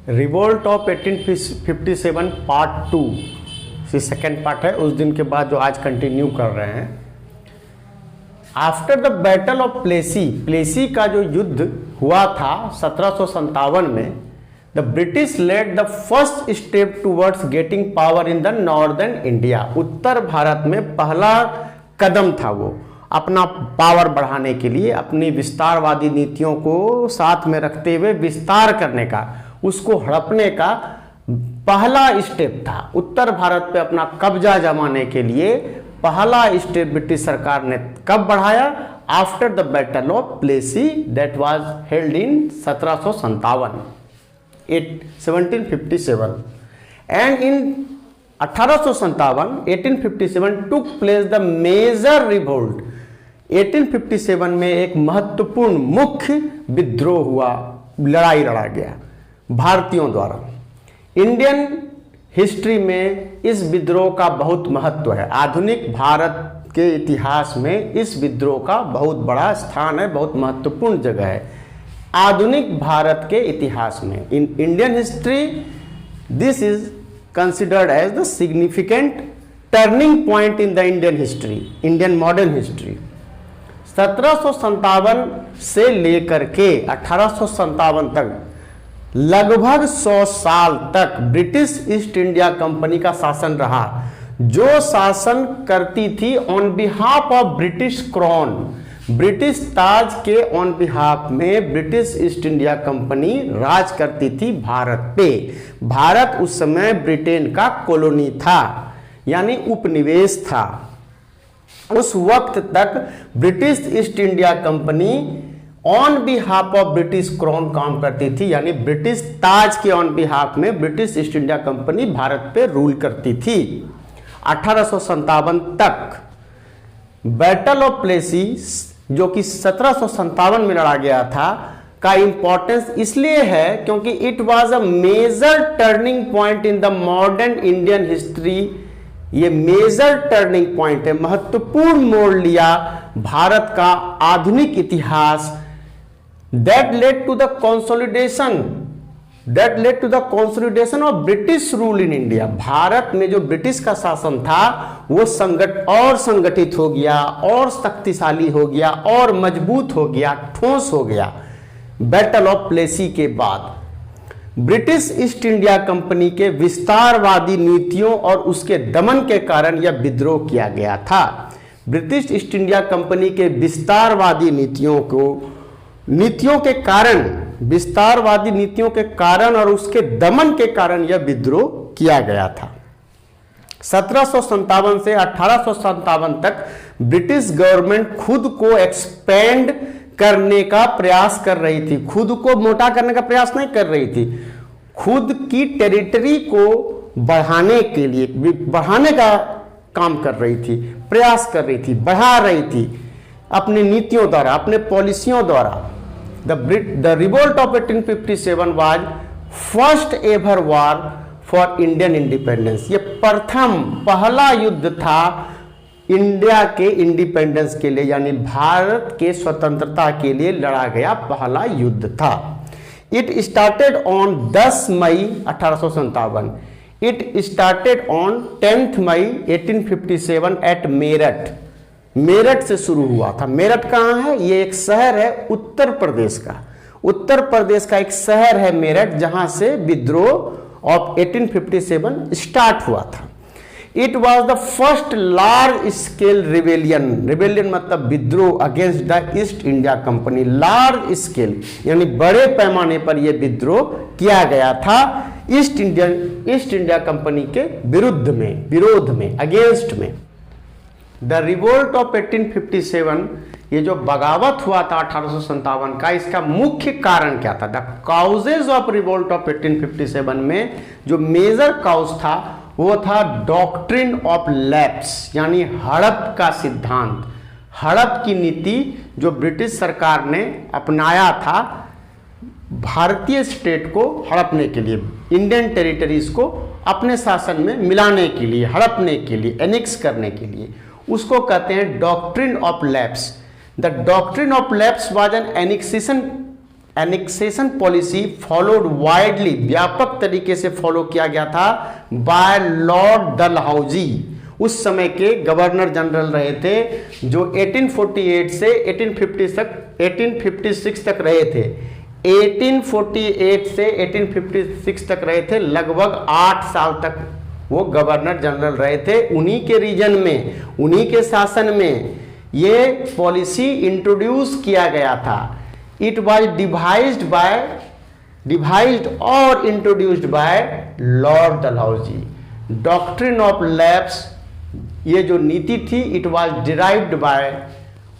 Revolt of 1857 part 2 से second part है, उस दिन के बाद जो आज कंटिन्यू कर रहे हैं। After the battle of Plassey, Plassey का जो युद्ध हुआ था 1757 में, the British led the first step towards getting power in the northern India. उत्तर भारत में पहला कदम था वो अपना पावर बढ़ाने के लिए, अपनी विस्तारवादी नीतियों को साथ में रखते हुए विस्तार करने का, उसको हड़पने का पहला स्टेप था। उत्तर भारत पे अपना कब्जा जमाने के लिए पहला स्टेप ब्रिटिश सरकार ने कब बढ़ाया? After the battle of Plassey that was held in 1757 1757 and in 1857 took place the major revolt. 1857 में एक महत्वपूर्ण मुख्य विद्रोह हुआ, लड़ाई लड़ा गया भारतीयों द्वारा। इंडियन हिस्ट्री में इस विद्रोह का बहुत महत्व है। आधुनिक भारत के इतिहास में इस विद्रोह का बहुत बड़ा स्थान है, बहुत महत्वपूर्ण जगह है आधुनिक भारत के इतिहास में। In Indian history this is considered as the significant turning point in the Indian history, Indian modern history. 1757 से लेकर के 1857 तक लगभग 100 साल तक ब्रिटिश ईस्ट इंडिया कंपनी का शासन रहा, जो शासन करती थी on behalf of British crown, British ताज के ऑन बिहाफ में ब्रिटिश ईस्ट इंडिया कंपनी राज करती थी भारत पे। भारत उस समय ब्रिटेन का कॉलोनी था, यानी उपनिवेश था। उस वक्त तक British East India company on behalf of British crown काम करती थी, यानी ब्रिटिश ताज के ऑन बिहाफ में British East India company Bharat पे रूल करती थी 1857 तक। बैटल ऑफ प्लेसी जो कि 1757 में लड़ा गया था का इंपॉर्टेंस इसलिए है क्योंकि it was a major turning point in the modern Indian history. ये मेजर टर्निंग पॉइंट है, महत्वपूर्ण मोड़ लिया भारत का आधुनिक इतिहास। That led to the consolidation of British rule in India। Bharat में जो ब्रिटिश का शासन था वो संगठित हो गया और शक्तिशाली हो गया और मजबूत हो गया, ठोस हो गया। बैटल ऑफ प्लेसी के बाद ब्रिटिश ईस्ट इंडिया कंपनी के विस्तारवादी नीतियों और उसके दमन के कारण यह विद्रोह किया गया था। ब्रिटिश ईस्ट इंडिया कंपनी के विस्तारवादी नीतियों के कारण, विस्तारवादी नीतियों के कारण और उसके दमन के कारण यह विद्रोह किया गया था। 1757 से 1857 तक ब्रिटिश गवर्नमेंट खुद को एक्सपेंड करने का प्रयास कर रही थी, खुद को मोटा करने का प्रयास नहीं कर रही थी, खुद की टेरिटरी को बढ़ाने के लिए बढ़ाने का काम कर रही थी, प्रयास कर रही थी, बढ़ा रही थी अपनी नीतियों द्वारा, अपने पॉलिसियों द्वारा। The revolt of 1857 was first ever war for Indian independence। ये पहला युद्ध था इंडिया के इंडिपेंडेंस के लिए, यानी भारत के स्वतंत्रता के लिए लड़ा गया पहला युद्ध था। It started on 10 May 1857। It started on 10th May 1857 at Meerut. Meerut से शुरू हुआ था। मेरठ कहाँ है? ये एक शहर है उत्तर प्रदेश का। उत्तर प्रदेश का एक शहर है मेरठ, जहां से विद्रोह ऑफ 1857 स्टार्ट हुआ था। It was the first large scale rebellion. Rebellion मतलब विद्रोह against the east India company. Large scale यानी बड़े पैमाने पर यह विद्रोह किया गया था ईस्ट इंडिया कंपनी के विरोध में, अगेंस्ट में। द रिवोल्ट ऑफ 1857, ये जो बगावत हुआ था 1857 का, इसका मुख्य कारण क्या था? The causes of revolt of 1857 में जो मेजर काउज था वो था डॉक्ट्रिन ऑफ लैप्स, यानी हड़प का सिद्धांत, हड़प की नीति जो ब्रिटिश सरकार ने अपनाया था भारतीय स्टेट को हड़पने के लिए, इंडियन टेरिटरीज को अपने शासन में मिलाने के लिए, हड़पने के लिए, एनेक्स करने के लिए, उसको कहते हैं doctrine of lapse. The doctrine of lapse was an annexation annexation policy followed widely, व्यापक तरीके से फॉलो किया गया था बाय लॉर्ड डलहौजी, उस समय के गवर्नर जनरल रहे थे, जो 1848 से 1856 तक रहे थे। 1848 से 1856 तक रहे थे, लगभग 8 साल तक वो गवर्नर जनरल रहे थे। उन्हीं के रीजन में, उन्हीं के शासन में ये पॉलिसी इंट्रोड्यूस किया गया था। इट वॉज डिवाइज्ड और introduced by Lord Dalhousie. Doctrine of lapse, ये जो नीति थी, इट वॉज डिराइव्ड बाय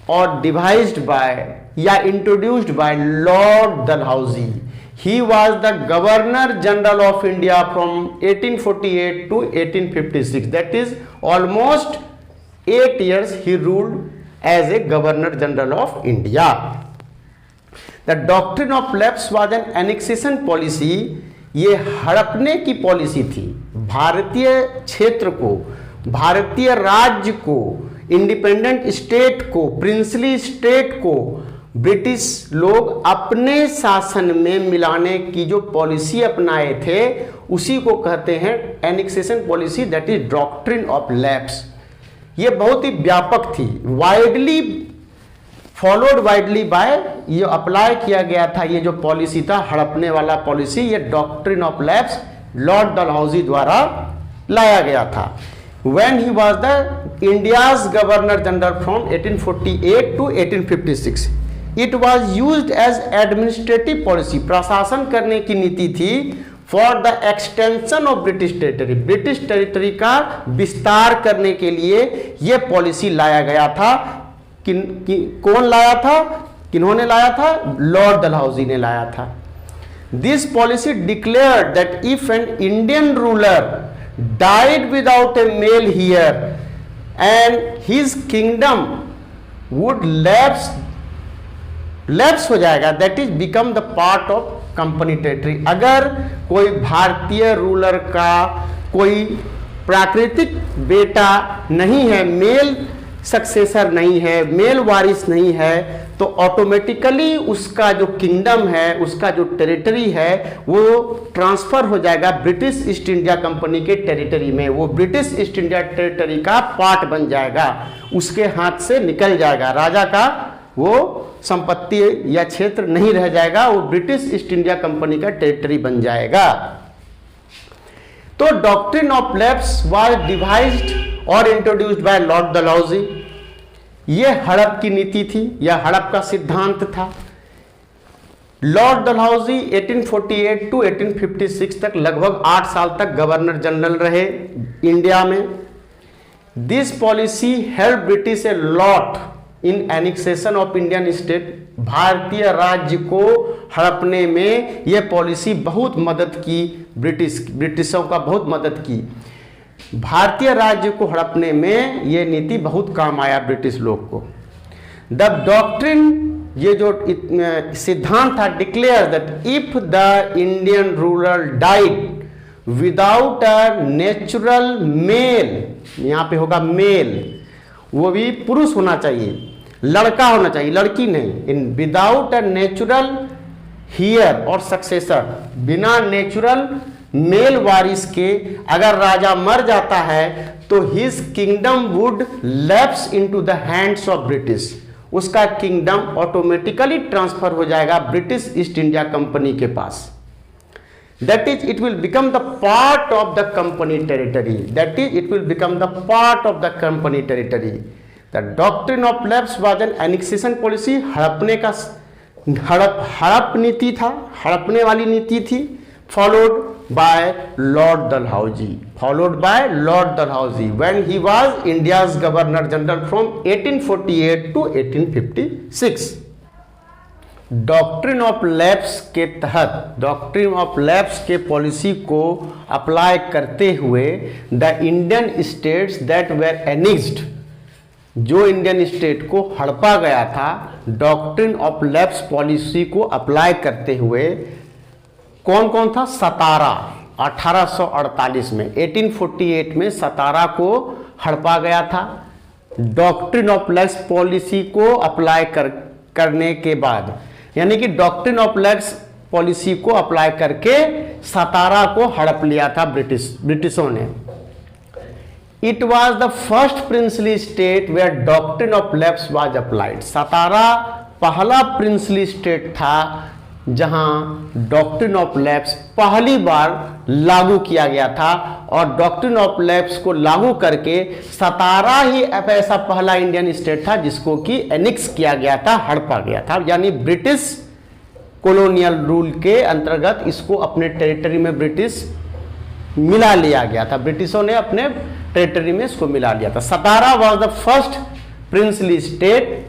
और डिवाइज्ड बाय या introduced by Lord Dalhousie. He was the Governor General of India from 1848 to 1856. That is almost 8 years he ruled as a Governor General of India. The doctrine of lapse was an annexation policy. ये हड़पने की policy थी। भारतीय क्षेत्र को, भारतीय राज्य को, इंडिपेंडेंट स्टेट को, प्रिंसली स्टेट को ब्रिटिश लोग अपने शासन में मिलाने की जो पॉलिसी अपनाए थे, उसी को कहते हैं annexation policy, that is doctrine of lapse. ये बहुत ही व्यापक थी, वाइडली फॉलोड वाइडली बाय, ये अप्लाई किया गया था। ये जो पॉलिसी था, हड़पने वाला पॉलिसी, ये doctrine of lapse Lord Dalhousie द्वारा लाया गया था। When he was the India's Governor General from 1848 to 1856. It was used as administrative policy, प्रशासन करने की नीति थी, for the extension of British territory, British territory का विस्तार करने के लिए यह पॉलिसी लाया गया था। कौन लाया था, किन्होंने लाया था? लॉर्ड डलहौजी ने लाया था। This policy declared that if an Indian ruler died without a male heir and his kingdom would lapse हो जाएगा, that is become the part of company territory। अगर कोई भारतीय रूलर का कोई प्राकृतिक बेटा नहीं है, मेल सक्सेसर नहीं है, मेल वारिस नहीं है, तो ऑटोमेटिकली उसका जो किंगडम है, उसका जो टेरिटरी है, वो ट्रांसफर हो जाएगा ब्रिटिश ईस्ट इंडिया कंपनी के टेरिटरी में। वो ब्रिटिश ईस्ट इंडिया टेरिटरी का पार्ट बन जाएगा, उसके हाथ से निकल जाएगा, राजा का वो संपत्ति या क्षेत्र नहीं रह जाएगा, वो ब्रिटिश ईस्ट इंडिया कंपनी का टेरिटरी बन जाएगा। तो doctrine of lapse was devised और इंट्रोड्यूस्ड बाय लॉर्ड डलहौजी। यह हड़प की नीति थी, यह हड़प का सिद्धांत था। लॉर्ड डलहौजी 1848 टू 1856 तक, लगभग 8 साल तक गवर्नर जनरल रहे इंडिया में। This policy help British a lot in annexation of Indian state. भारतीय राज्य को हड़पने में यह पॉलिसी बहुत मदद की, ब्रिटिशों का बहुत मदद की। भारतीय राज्य को हड़पने में यह नीति बहुत काम आया ब्रिटिश लोग को। द डॉक्ट्रिन, ये जो सिद्धांत था, declare that if the Indian ruler died without a natural male, यहां पे होगा मेल, वो भी पुरुष होना चाहिए, लड़का होना चाहिए, लड़की नहीं, in without a natural heir और सक्सेसर, बिना नेचुरल मेल वारिस के अगर राजा मर जाता है तो his kingdom would lapse into the hands of British. उसका किंगडम ऑटोमेटिकली ट्रांसफर हो जाएगा ब्रिटिश ईस्ट इंडिया कंपनी के पास। That is it will become the part of the company territory, that is it will become the part of the company territory. The doctrine of lapse was an annexation policy, हड़पने का हड़प नीति था, हड़पने वाली नीति थी, followed by Lord Dalhousie, when he was India's Governor General from 1848 to 1856। Doctrine of lapse के तहत, डॉक्ट्रिन ऑफ लैप्स के पॉलिसी को अप्लाई करते हुए the Indian states that were annexed, जो इंडियन स्टेट को हड़पा गया था, डॉक्ट्रिन ऑफ लैप्स पॉलिसी को अप्लाई करते हुए कौन कौन था? सतारा, 1848 में, 1848 में सतारा को हड़पा गया था। डॉक्ट्रिन ऑफ लैप्स पॉलिसी को अप्लाई करने के बाद यानी कि डॉक्ट्रिन ऑफ लैक्स पॉलिसी को अप्लाई करके सतारा को हड़प लिया था ब्रिटिशों ने। It was the first princely state where doctrine of lapse was applied. Satara पहला प्रिंसली स्टेट था जहां डॉक्ट्रिन ऑफ लैप्स पहली बार लागू किया गया था, और डॉक्ट्रिन ऑफ लैप्स को लागू करके सतारा ही ऐसा पहला इंडियन स्टेट था जिसको कि एनेक्स किया गया था, हड़पा गया था। यानी ब्रिटिश कॉलोनियल रूल के अंतर्गत इसको अपने टेरिटरी में ब्रिटिश मिला लिया गया था, ब्रिटिशों ने अपने टेरिटरी में इसको मिला लिया था। Satara was the first princely state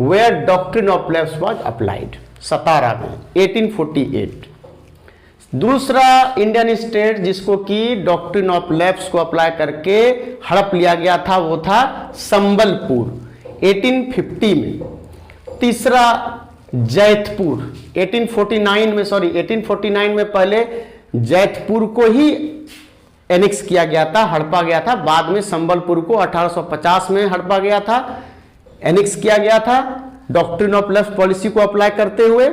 where doctrine of lapse was applied, Satara में 1848। दूसरा इंडियन स्टेट जिसको कि डॉक्ट्रिन ऑफ लैप्स को अप्लाई करके हड़प लिया गया था वो था संबलपुर 1850 में। तीसरा जैतपुर 1849 में पहले जैतपुर को ही एनेक्स किया गया था, हड़पा गया था। बाद में संबलपुर को 1850 में हड़पा गया था, एनेक्स किया गया था डॉक्ट्रिन ऑफ लैप्स पॉलिसी को अप्लाई करते हुए।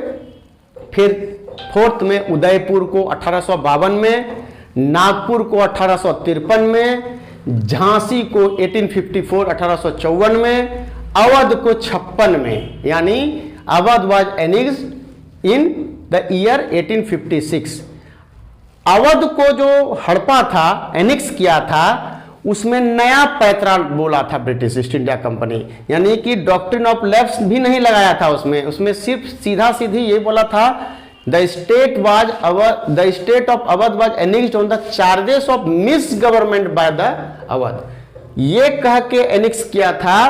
फिर फोर्थ में उदयपुर को 1852 में, नागपुर को 1853 में, झांसी को 1854 में, अवध को 56 में। यानी Awadh was annexed in the year 1856। Awadh को जो हड़पा था, एनेक्स किया था, उसमें नया पैतरा बोला था ब्रिटिश ईस्ट इंडिया कंपनी, यानी कि डॉक्ट्रिन ऑफ लैप्स भी नहीं लगाया था उसमें सिर्फ सीधा सीधी ये बोला था the state of Awadh was annexed on the charges of misgovernment by the Awadh. ये कह के एनेक्स किया था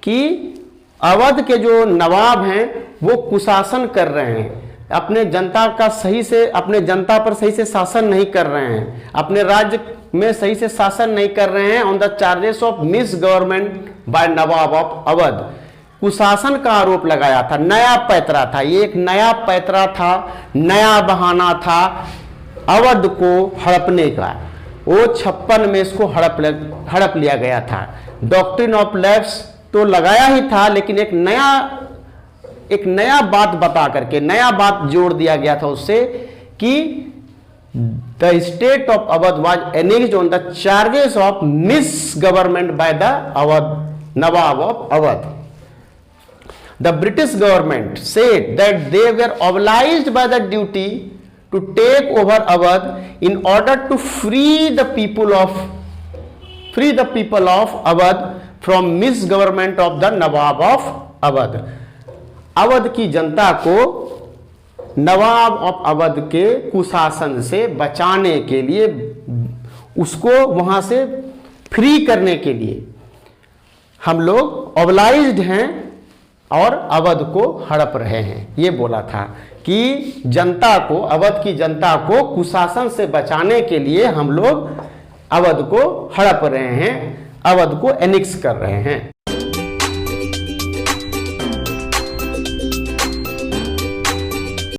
कि अवध के जो नवाब हैं वो कुशासन कर रहे हैं, अपने जनता पर सही से शासन नहीं कर रहे हैं, अपने राज्य में सही से शासन नहीं कर रहे हैं। On the charges of misgovernment bye Nawab of Awadh, कुशासन का आरोप लगाया था। नया पैतरा था, ये एक नया पैतरा था, नया बहाना था अवध को हड़पने का। वो 56 में इसको हड़प लिया गया था। डॉक्ट्रिन ऑफ लैप्स तो लगाया ही था, लेकिन एक नया बात बता करके, नया बात जोड़ दिया गया था उससे कि the state of Awadh was annexed on the charges of misgovernment by the Awadh nawab of Awadh. The British government said that they were obliged by the duty to take over Awadh in order to free the people of Awadh from misgovernment of the nawab of Awadh. Awadh की जनता को नवाब of Awadh के कुशासन से बचाने के लिए, उसको वहां से फ्री करने के लिए हम लोग ऑब्लाइज्ड हैं और अवध को हड़प रहे हैं। ये बोला था कि जनता को, अवध की जनता को कुशासन से बचाने के लिए हम लोग अवध को हड़प रहे हैं, अवध को एनेक्स कर रहे हैं।